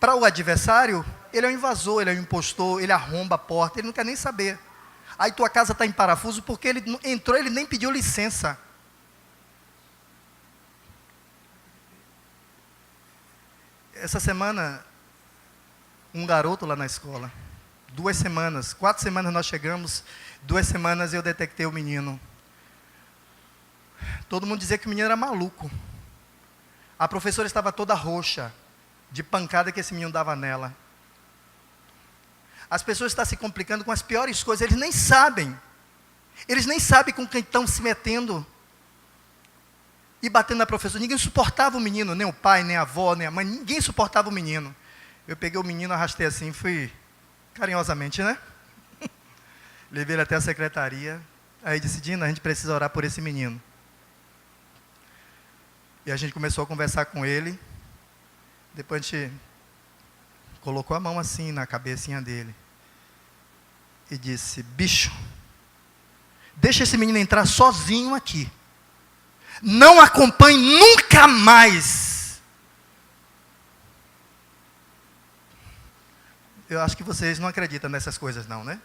Para o adversário, ele é um invasor, ele é um impostor, ele arromba a porta, ele não quer nem saber. Aí tua casa está em parafuso porque ele entrou, ele nem pediu licença. Essa semana, um garoto lá na escola, 2 semanas, 4 semanas nós chegamos, 2 semanas eu detectei o menino. Todo mundo dizia que o menino era maluco. A professora estava toda roxa, de pancada que esse menino dava nela. As pessoas estão se complicando com as piores coisas, eles nem sabem. Eles nem sabem com quem estão se metendo. E batendo na professora. Ninguém suportava o menino, nem o pai, nem a avó, nem a mãe. Ninguém suportava o menino. Eu peguei o menino, arrastei assim, fui carinhosamente, né? Levei ele até a secretaria. Aí disse, Dina, a gente precisa orar por esse menino. E a gente começou a conversar com ele. Depois a gente colocou a mão assim na cabecinha dele. E disse, bicho, deixa esse menino entrar sozinho aqui. Não acompanhe nunca mais. Eu acho que vocês não acreditam nessas coisas não, né?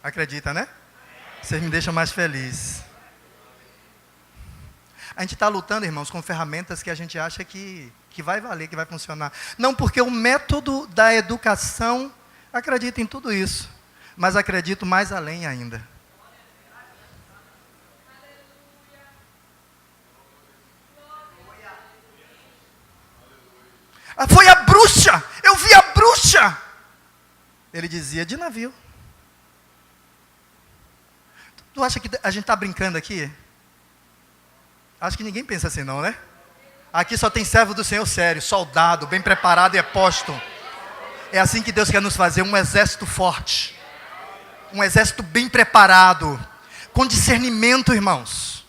Acredita, né? Vocês me deixam mais feliz. A gente está lutando, irmãos, com ferramentas que a gente acha que vai valer, que vai funcionar. Não, porque o método da educação acredita em tudo isso. Mas acredito mais além ainda. Foi a bruxa! Eu vi a bruxa! Ele dizia, de navio. Tu acha que a gente está brincando aqui? Acho que ninguém pensa assim não, né? Aqui só tem servo do Senhor sério, soldado, bem preparado e aposto. É assim que Deus quer nos fazer, um exército forte. Um exército bem preparado. Com discernimento, irmãos.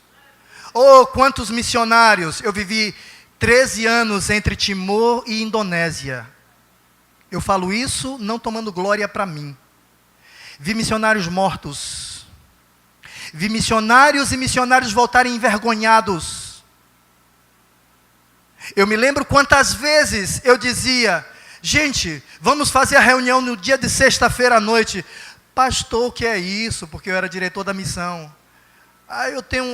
Oh, quantos missionários. Eu vivi 13 anos entre Timor e Indonésia. Eu falo isso não tomando glória para mim. Vi missionários mortos. Vi missionários e missionários voltarem envergonhados. Eu me lembro quantas vezes eu dizia, gente, vamos fazer a reunião no dia de sexta-feira à noite. Pastor, o que é isso? Porque eu era diretor da missão.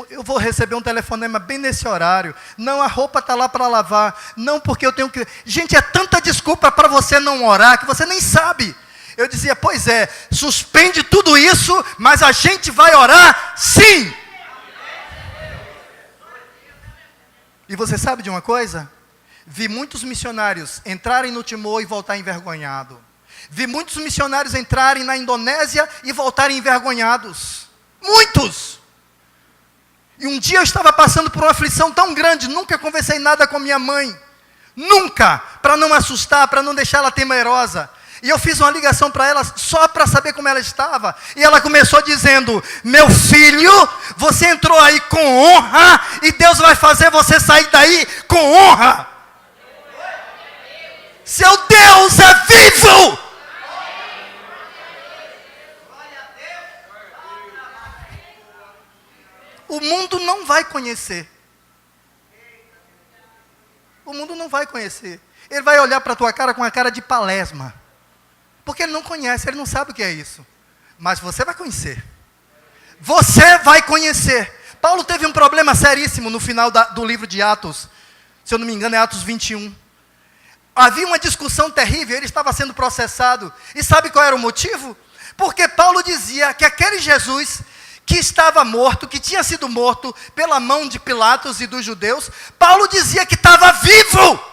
Eu vou receber um telefonema bem nesse horário. Não, a roupa está lá para lavar. Não, porque eu tenho que... Gente, é tanta desculpa para você não orar que você nem sabe. Eu dizia, pois é, suspende tudo isso, mas a gente vai orar sim. E você sabe de uma coisa? Vi muitos missionários entrarem no Timor e voltar envergonhado. Vi muitos missionários entrarem na Indonésia e voltarem envergonhados. Muitos! E um dia eu estava passando por uma aflição tão grande, nunca conversei nada com minha mãe. Nunca! Para não assustar, para não deixar ela temerosa. E eu fiz uma ligação para ela só para saber como ela estava. E ela começou dizendo, meu filho, você entrou aí com honra e Deus vai fazer você sair daí com honra. Seu Deus é vivo! O mundo não vai conhecer. O mundo não vai conhecer. Ele vai olhar para a tua cara com a cara de palesma. Porque ele não conhece, ele não sabe o que é isso. Mas você vai conhecer. Você vai conhecer. Paulo teve um problema seríssimo no final do livro de Atos. Se eu não me engano é Atos 21. Havia uma discussão terrível, ele estava sendo processado. E sabe qual era o motivo? Porque Paulo dizia que aquele Jesus que estava morto, que tinha sido morto pela mão de Pilatos e dos judeus, Paulo dizia que estava vivo.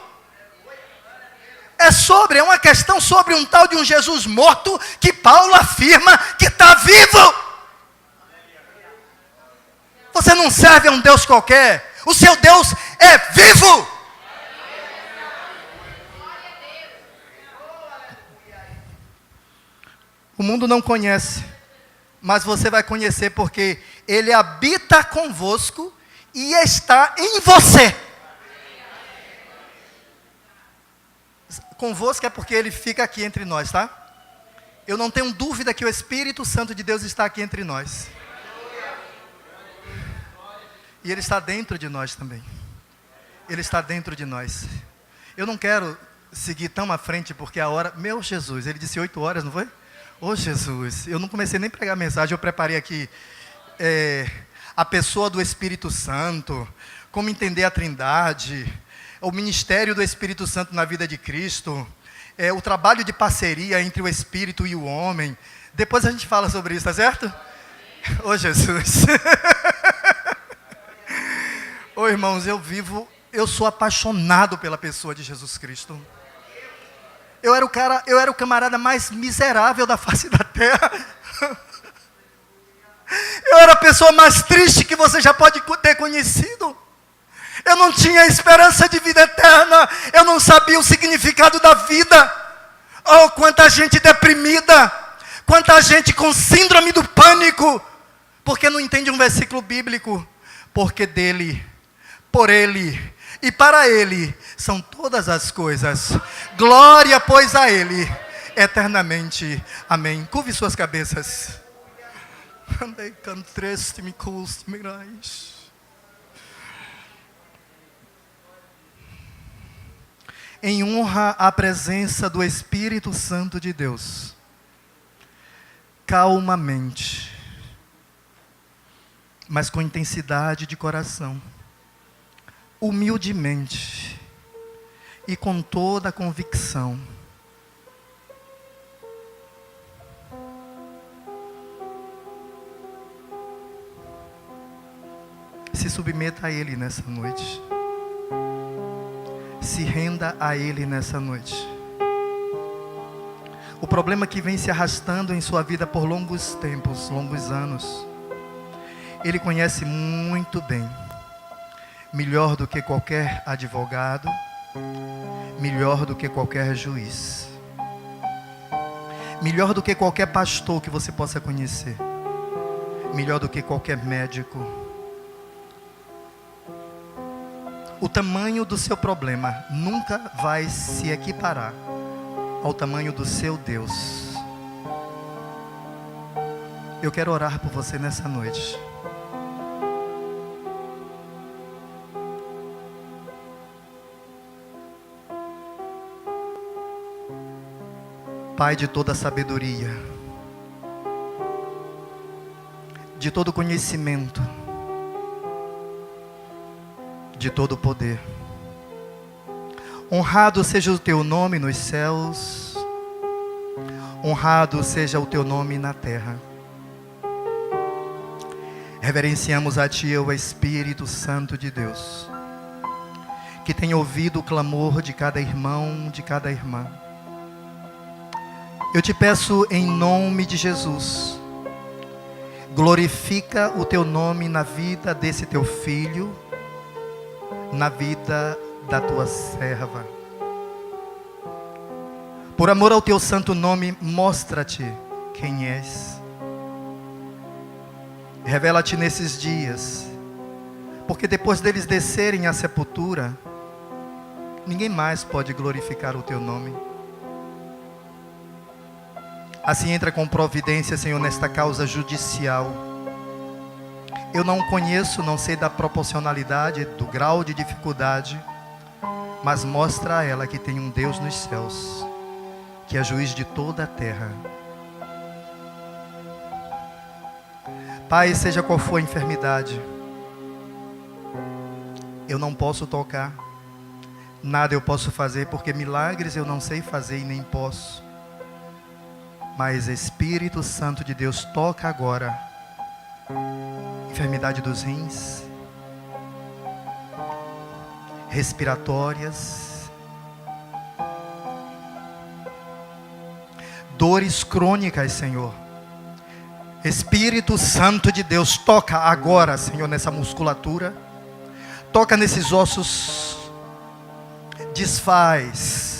É uma questão sobre um tal de um Jesus morto, que Paulo afirma que está vivo. Você não serve a um Deus qualquer, o seu Deus é vivo. O mundo não conhece, mas você vai conhecer porque Ele habita convosco e está em você. convosco é porque Ele fica aqui entre nós, tá? Eu não tenho dúvida que o Espírito Santo de Deus está aqui entre nós. E Ele está dentro de nós também. Ele está dentro de nós. Eu não quero seguir tão à frente, porque a hora... Meu Jesus, ele disse 8 horas, não foi? Ô Jesus, eu não comecei nem a pregar a mensagem, eu preparei aqui a pessoa do Espírito Santo, como entender a Trindade, o ministério do Espírito Santo na vida de Cristo, o trabalho de parceria entre o Espírito e o homem. Depois a gente fala sobre isso, tá certo? Ô Jesus. Ô irmãos, eu sou apaixonado pela pessoa de Jesus Cristo. Eu era o camarada mais miserável da face da terra. Eu era a pessoa mais triste que você já pode ter conhecido. Eu não tinha esperança de vida eterna. Eu não sabia o significado da vida. Oh, quanta gente deprimida. Quanta gente com síndrome do pânico. Porque não entende um versículo bíblico. Porque dele, por ele e para ele são todas as coisas. Glória, pois, a ele eternamente. Amém. Curve suas cabeças. Em honra à presença do Espírito Santo de Deus, calmamente, mas com intensidade de coração, humildemente e com toda a convicção, se submeta a Ele nessa noite. Se renda a Ele nessa noite. O problema que vem se arrastando em sua vida por longos tempos, longos anos, Ele conhece muito bem. Melhor do que qualquer advogado, melhor do que qualquer juiz, melhor do que qualquer pastor que você possa conhecer, melhor do que qualquer médico. O tamanho do seu problema nunca vai se equiparar ao tamanho do seu Deus. Eu quero orar por você nessa noite. Pai de toda sabedoria, de todo conhecimento, de todo poder, honrado seja o teu nome nos céus, honrado seja o teu nome na terra. Reverenciamos a ti, o Espírito Santo de Deus, que tem ouvido o clamor de cada irmão, de cada irmã. Eu te peço em nome de Jesus, glorifica o teu nome na vida desse teu filho, na vida da tua serva. Por amor ao teu santo nome, mostra-te quem és. Revela-te nesses dias, porque depois deles descerem à sepultura, ninguém mais pode glorificar o teu nome. Assim entra com providência, Senhor, nesta causa judicial. Eu não conheço, não sei da proporcionalidade, do grau de dificuldade, mas mostra a ela que tem um Deus nos céus, que é juiz de toda a terra. Pai, seja qual for a enfermidade, eu não posso tocar, nada eu posso fazer, porque milagres eu não sei fazer e nem posso. Mas Espírito Santo de Deus, toca agora enfermidade dos rins, respiratórias, dores crônicas, Senhor. Espírito Santo de Deus, toca agora, Senhor, nessa musculatura, toca nesses ossos, desfaz.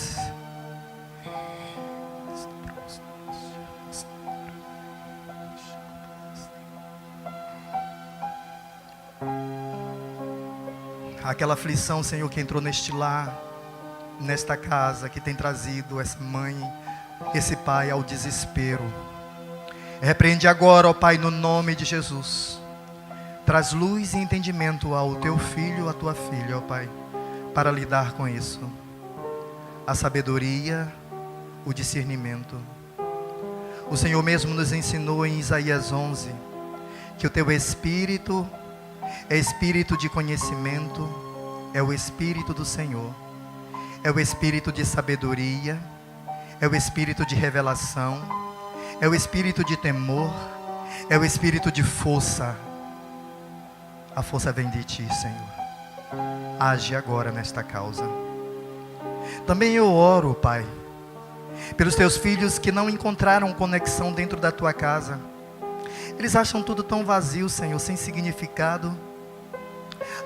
Aquela aflição, Senhor, que entrou neste lar, nesta casa que tem trazido essa mãe, esse pai ao desespero. Repreende agora, ó Pai, no nome de Jesus. Traz luz e entendimento ao teu filho, à tua filha, ó Pai, para lidar com isso. A sabedoria, o discernimento. O Senhor mesmo nos ensinou em Isaías 11, que o teu Espírito é Espírito de conhecimento, é o Espírito do Senhor, é o Espírito de sabedoria, é o Espírito de revelação, é o Espírito de temor, é o Espírito de força. A força vem de ti, Senhor. Age agora nesta causa. Também eu oro, Pai, pelos teus filhos que não encontraram conexão dentro da tua casa. Eles acham tudo tão vazio, Senhor, sem significado.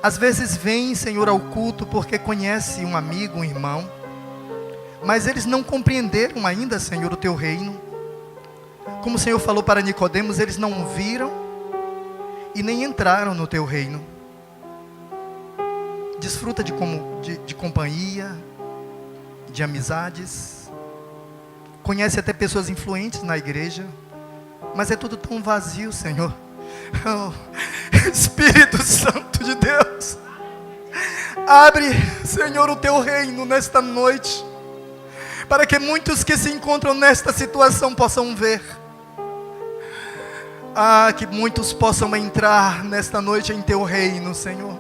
Às vezes vêm, Senhor, ao culto porque conhece um amigo, um irmão, mas eles não compreenderam ainda, Senhor, o teu reino. Como o Senhor falou para Nicodemos, eles não viram e nem entraram no teu reino. Desfruta de companhia, de amizades, conhece até pessoas influentes na igreja, mas é tudo tão vazio, Senhor. Oh, Espírito Santo de Deus, abre, Senhor, o teu reino nesta noite, para que muitos que se encontram nesta situação possam ver. Que muitos possam entrar nesta noite em teu reino, Senhor,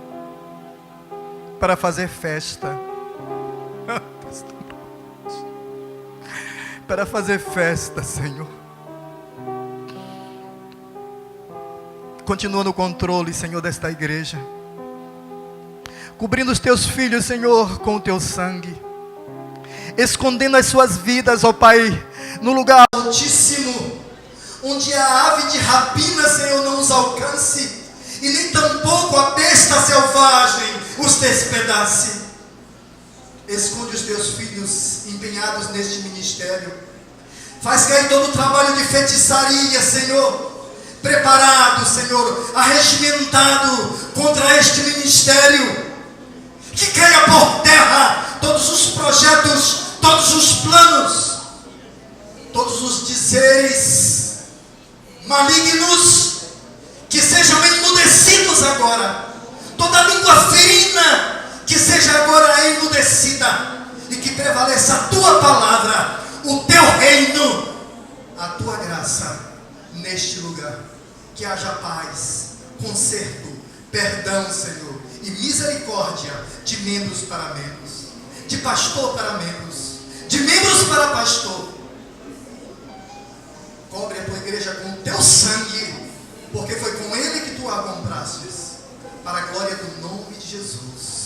para fazer festa. Para fazer festa, Senhor. Continua no controle, Senhor, desta igreja, cobrindo os teus filhos, Senhor, com o teu sangue, escondendo as suas vidas, ó Pai, no lugar altíssimo, onde a ave de rapina, Senhor, não os alcance, e nem tampouco a besta selvagem os despedace. Esconde os teus filhos empenhados neste ministério. Faz cair todo o trabalho de feitiçaria, Senhor, preparado, Senhor, arregimentado contra este ministério. Que caia por terra todos os projetos, todos os planos, todos os dizeres malignos, que sejam emudecidos agora. Toda língua ferina que seja agora emudecida, e que prevaleça a tua palavra, o teu reino, a tua graça neste lugar. Que haja paz, conserto, perdão, Senhor, e misericórdia de membros para membros, de pastor para membros, de membros para pastor. Cobre a tua igreja com o teu sangue, porque foi com ele que tu a comprastes, para a glória do nome de Jesus.